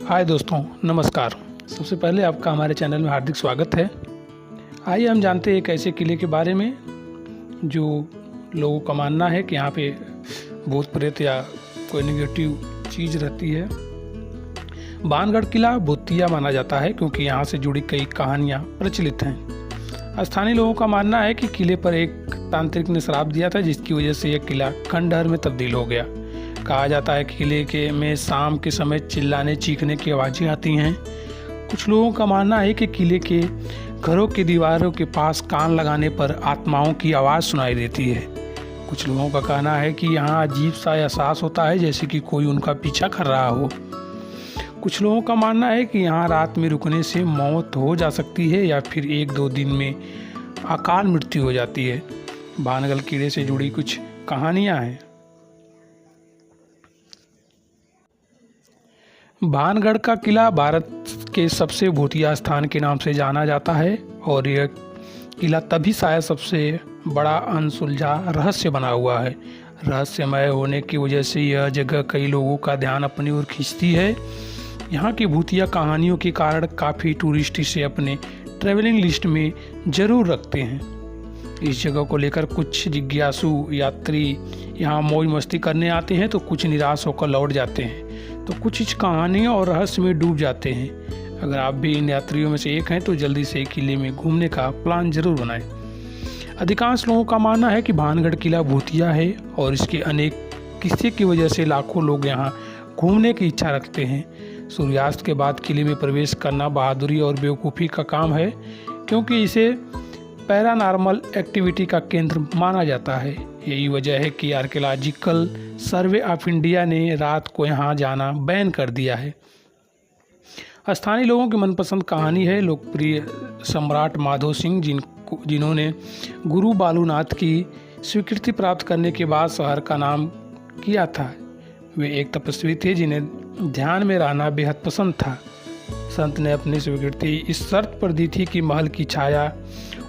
हाय दोस्तों, नमस्कार। सबसे पहले आपका हमारे चैनल में हार्दिक स्वागत है। आइए हम जानते हैं एक ऐसे किले के बारे में जो लोगों का मानना है कि यहाँ पे भूत प्रेत या कोई नेगेटिव चीज़ रहती है। बाणगढ़ किला भूतिया माना जाता है क्योंकि यहाँ से जुड़ी कई कहानियाँ प्रचलित हैं। स्थानीय लोगों का मानना है कि किले पर एक तांत्रिक ने श्राप दिया था, जिसकी वजह से यह किला खंडहर में तब्दील हो गया। कहा जाता है कि किले के में शाम के समय चिल्लाने चीखने की आवाज़ें आती हैं। कुछ लोगों का मानना है कि किले के घरों की दीवारों के पास कान लगाने पर आत्माओं की आवाज़ सुनाई देती है। कुछ लोगों का कहना है कि यहाँ अजीब सा एहसास होता है जैसे कि कोई उनका पीछा कर रहा हो। कुछ लोगों का मानना है कि यहाँ रात में रुकने से मौत हो जा सकती है या फिर 1-2 दिन में अकाल मृत्यु हो जाती है। बाणगढ़ किले से जुड़ी कुछ कहानियाँ हैं। बाणगढ़ का किला भारत के सबसे भूतिया स्थान के नाम से जाना जाता है और यह किला तभी शायद सबसे बड़ा अनसुलझा रहस्य बना हुआ है। रहस्यमय होने की वजह से यह जगह कई लोगों का ध्यान अपनी ओर खींचती है। यहाँ की भूतिया कहानियों के कारण काफ़ी टूरिस्ट इसे अपने ट्रैवलिंग लिस्ट में ज़रूर रखते हैं। इस जगह को लेकर कुछ जिज्ञासु यात्री यहाँ मौज मस्ती करने आते हैं तो कुछ निराश होकर लौट जाते हैं, तो कुछ इस कहानियों और रहस्य में डूब जाते हैं। अगर आप भी इन यात्रियों में से एक हैं तो जल्दी से किले में घूमने का प्लान जरूर बनाएं। अधिकांश लोगों का मानना है कि बाणगढ़ किला भूतिया है और इसके अनेक किस्से की वजह से लाखों लोग यहाँ घूमने की इच्छा रखते हैं। सूर्यास्त के बाद किले में प्रवेश करना बहादुरी और बेवकूफ़ी का काम है, क्योंकि इसे पैरानॉर्मल एक्टिविटी का केंद्र माना जाता है। यही वजह है कि आर्कियोलॉजिकल सर्वे ऑफ इंडिया ने रात को यहाँ जाना बैन कर दिया है। स्थानीय लोगों की मनपसंद कहानी है लोकप्रिय सम्राट माधो सिंह, जिन्होंने गुरु बालूनाथ की स्वीकृति प्राप्त करने के बाद शहर का नाम किया था। वे एक तपस्वी थे जिन्हें ध्यान में रहना बेहद पसंद था। संत ने अपनी स्वीकृति इस शर्त पर दी थी कि महल की छाया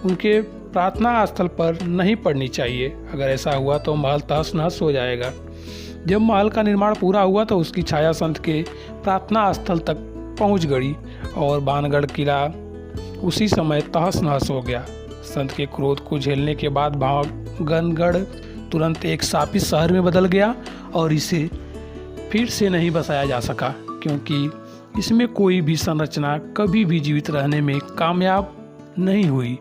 उनके प्रार्थना स्थल पर नहीं पड़नी चाहिए। अगर ऐसा हुआ तो महल तहस नहस हो जाएगा। जब महल का निर्माण पूरा हुआ तो उसकी छाया संत के प्रार्थना स्थल तक पहुंच गई और बाणगढ़ किला उसी समय तहस नहस हो गया। संत के क्रोध को झेलने के बाद बाणगढ़ तुरंत एक शापित शहर में बदल गया और इसे फिर से नहीं बसाया जा सका, क्योंकि इसमें कोई भी संरचना कभी भी जीवित रहने में कामयाब नहीं हुई।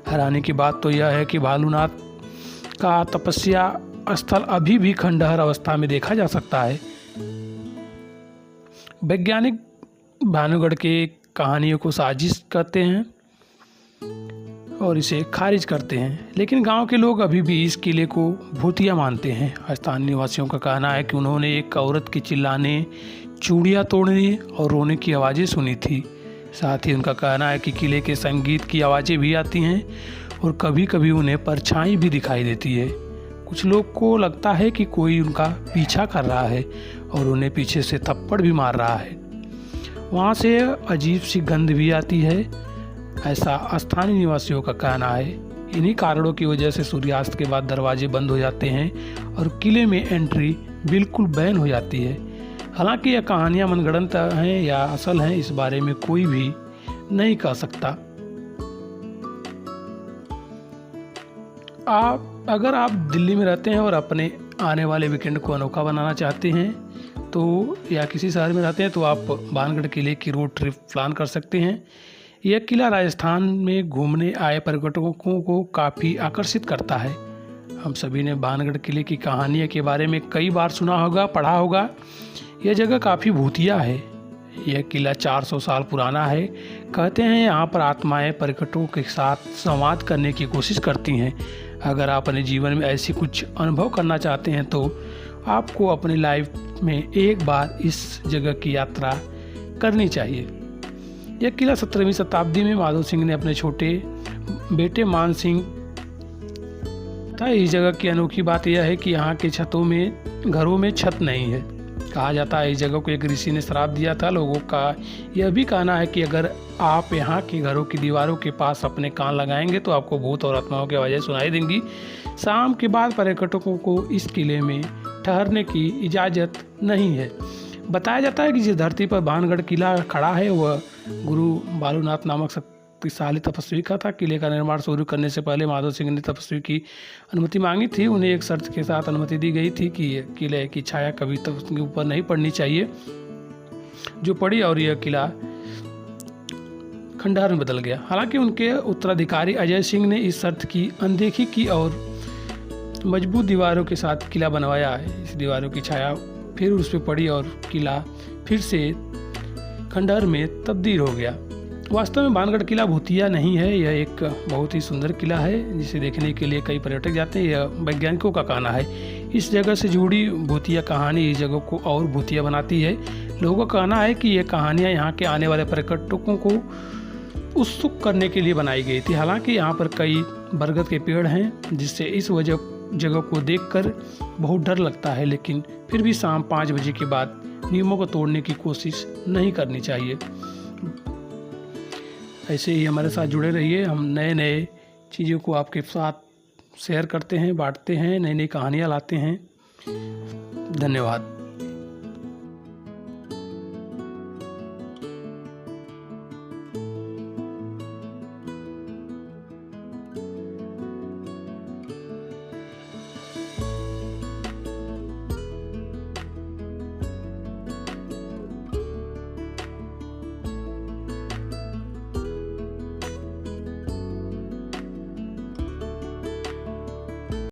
हैरानी की बात तो यह है कि बालूनाथ का तपस्या स्थल अभी भी खंडहर अवस्था में देखा जा सकता है। वैज्ञानिक बाणगढ़ के कहानियों को साजिश करते हैं और इसे खारिज करते हैं, लेकिन गांव के लोग अभी भी इस किले को भूतिया मानते हैं। स्थानीय निवासियों का कहना है कि उन्होंने एक औरत के चिल्लाने, चूड़ियाँ तोड़ने और रोने की आवाज़ें सुनी थी। साथ ही उनका कहना है कि किले के संगीत की आवाज़ें भी आती हैं और कभी कभी उन्हें परछाई भी दिखाई देती है। कुछ लोग को लगता है कि कोई उनका पीछा कर रहा है और उन्हें पीछे से थप्पड़ भी मार रहा है। वहाँ से अजीब सी गंध भी आती है, ऐसा स्थानीय निवासियों का कहना है। इन्हीं कारणों की वजह से सूर्यास्त के बाद दरवाजे बंद हो जाते हैं और किले में एंट्री बिल्कुल बैन हो जाती है। हालांकि यह कहानियाँ मनगढ़ंत हैं या असल हैं, इस बारे में कोई भी नहीं कह सकता। अगर आप दिल्ली में रहते हैं और अपने आने वाले वीकेंड को अनोखा बनाना चाहते हैं तो या किसी शहर में रहते हैं तो आप बाणगढ़ किले की रोड ट्रिप प्लान कर सकते हैं। यह किला राजस्थान में घूमने आए पर्यटकों को काफ़ी आकर्षित करता है। हम सभी ने बाणगढ़ किले की कहानियों के बारे में कई बार सुना होगा, पढ़ा होगा। यह जगह काफ़ी भूतिया है। यह किला 400 साल पुराना है। कहते हैं यहाँ पर आत्माएं पर्यटकों के साथ संवाद करने की कोशिश करती हैं। अगर आप अपने जीवन में ऐसी कुछ अनुभव करना चाहते हैं तो आपको अपनी लाइफ में एक बार इस जगह की यात्रा करनी चाहिए। यह किला 17वीं शताब्दी में माधो सिंह ने अपने छोटे बेटे मान सिंह था। इस जगह की अनोखी बात यह है कि यहाँ के घरों में छत नहीं है। कहा जाता है इस जगह को एक ऋषि ने श्राप दिया था। लोगों का यह भी कहना है कि अगर आप यहाँ के घरों की दीवारों के पास अपने कान लगाएंगे तो आपको भूत और आत्माओं की आवाज़ें सुनाई देंगी। शाम के बाद पर्यटकों को इस किले में ठहरने की इजाज़त नहीं है। बताया जाता है कि जिस धरती पर भानगढ़ किला खड़ा है वह गुरु बालूनाथ नामक शक्तिशाली तपस्वी का था। किले का निर्माण शुरू करने से पहले माधव सिंह ने तपस्वी की अनुमति मांगी थी। उन्हें एक शर्त के साथ अनुमति दी गई थी कि किले की छाया कभी तक उसके ऊपर नहीं पड़नी चाहिए, जो पड़ी और यह किला खंडहर में बदल गया। हालांकि उनके उत्तराधिकारी अजय सिंह ने इस शर्त की अनदेखी की और मजबूत दीवारों के साथ किला बनवाया। इस दीवारों की छाया फिर उस पर पड़ी और किला फिर से खंडहर में तब्दील हो गया। वास्तव में भानगढ़ किला भूतिया नहीं है, यह एक बहुत ही सुंदर किला है जिसे देखने के लिए कई पर्यटक जाते हैं। यह वैज्ञानिकों का कहना है। इस जगह से जुड़ी भूतिया कहानी इस जगह को और भूतिया बनाती है। लोगों का कहना है कि ये कहानियाँ यहाँ के आने वाले पर्यटकों को उत्सुक करने के लिए बनाई गई थी। हालांकि यहाँ पर कई बरगद के पेड़ हैं, जिससे इस जगह को देखकर बहुत डर लगता है, लेकिन फिर भी शाम 5 बजे के बाद नियमों को तोड़ने की कोशिश नहीं करनी चाहिए। ऐसे ही हमारे साथ जुड़े रहिए। हम नए नए चीज़ों को आपके साथ शेयर करते हैं, बांटते हैं, नई नई कहानियाँ लाते हैं। धन्यवाद।